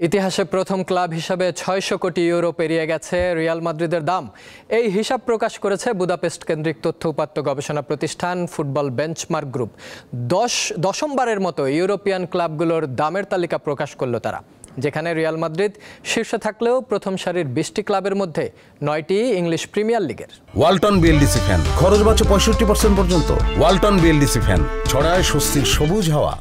ইতিহাসে প্রথম ক্লাব হিসাবে ৬০০ কোটি ইউরো পেরিয়ে গেছে রিয়াল মাদ্রিদের দাম। এই হিসাব প্রকাশ করেছে বুদাপেস্ট কেন্দ্রিক তথ্য উপাত্ত গবেষণা প্রতিষ্ঠান ফুটবল বেঞ্চমার্ক গ্রুপ। দশমবারের মতো ইউরোপিয়ান ক্লাবগুলোর দামের তালিকা প্রকাশ করল তারা, যেখানে রিয়াল মাদ্রিদ শীর্ষে থাকলেও প্রথম সারির ২০টি ক্লাবের মধ্যে ৯টি ইংলিশ প্রিমিয়ার লিগের। ওয়ালটন বিএলডিসি ফ্যান, খরচ বাঁচে ৬৫% পর্যন্ত। ওয়ালটন বিএলডিসি ফ্যান ছড়ায় স্বস্তির সবুজ হাওয়া।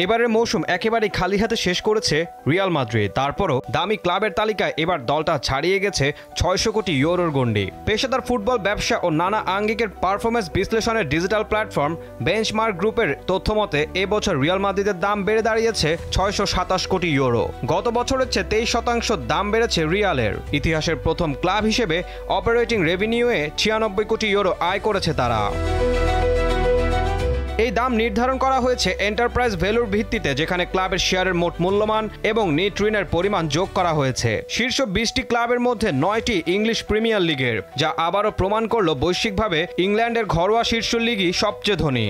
এবারের মৌসুম একেবারেই খালি হাতে শেষ করেছে রিয়াল মাদ্রিদ। তারপরও দামি ক্লাবের তালিকায় এবার দলটা ছাড়িয়ে গেছে ৬০০ কোটি ইউরোর গণ্ডি। পেশাদার ফুটবল ব্যবসা ও নানা আঙ্গিকের পারফরমেন্স বিশ্লেষণের ডিজিটাল প্ল্যাটফর্ম বেঞ্চমার্ক গ্রুপের তথ্যমতে এবছর রিয়াল মাদ্রিদের দাম বেড়ে দাঁড়িয়েছে ৬২৭ কোটি ইউরো। গত বছরের চেয়ে ২৩% দাম বেড়েছে রিয়ালের। ইতিহাসের প্রথম ক্লাব হিসেবে অপারেটিং রেভিনিউয়ে ৯৬ কোটি ইউরো আয় করেছে তারা। এই দাম নির্ধারণ করা হয়েছে এন্টারপ্রাইজ ভ্যালুর ভিত্তিতে, যেখানে ক্লাবের শেয়ারের মোট মূল্যমান এবং নেট ঋণের পরিমাণ যোগ করা হয়েছে। শীর্ষ ২০টি ক্লাবের মধ্যে ৯টি ইংলিশ প্রিমিয়ার লিগের, যা আবারও প্রমাণ করল বৈশ্বিকভাবে ইংল্যান্ডের ঘরোয়া শীর্ষ লিগই সবচেয়ে ধনী।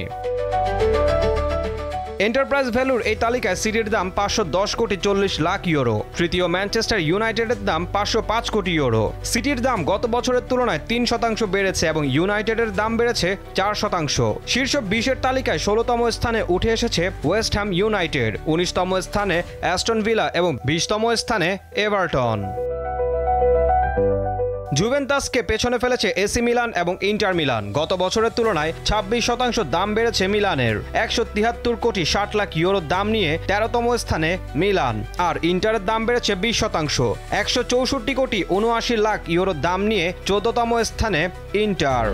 এন্টারপ্রাইজ ভ্যালুর এই তালিকায় সিটির দাম ৫১০ কোটি ৪০ লাখ ইউরো, তৃতীয় ম্যানচেস্টার ইউনাইটেডের দাম ৫০৫ কোটি ইউরো। সিটির দাম গত বছরের তুলনায় ৩% বেড়েছে এবং ইউনাইটেডের দাম বেড়েছে ৪%। শীর্ষ ২০-এর তালিকায় ১৬তম স্থানে উঠে এসেছে ওয়েস্ট হ্যাম ইউনাইটেড, ১৯তম স্থানে অ্যাস্টন ভিলা এবং ২০তম স্থানে এভারটন। জুভেন্টাসকে পেছনে ফেলেছে এসি মিলান এবং ইন্টার মিলান। গত বছরের তুলনায় ২৬% দাম বেড়েছে মিলানের, ১৭৩ কোটি ৬০ লাখ ইউরোর দাম নিয়ে ১৩তম স্থানে মিলান। আর ইন্টারের দাম বেড়েছে ২০%, ১৬৪ কোটি ৭৯ লাখ ইউরোর দাম নিয়ে ১৪তম স্থানে ইন্টার।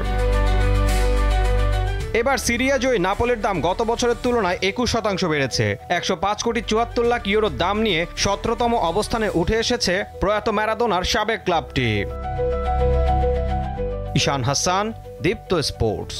এবার সিরিয়া জয়ী নাপোলির দাম গত বছরের তুলনায় ২১% বেড়েছে, ১০৫ কোটি ৭৪ লাখ ইউরোর দাম নিয়ে ১৭তম অবস্থানে উঠে এসেছে প্রয়াত ম্যারাডোনার সাবেক ক্লাবটি। ঈশান হাসান, দীপ্ত স্পোর্টস।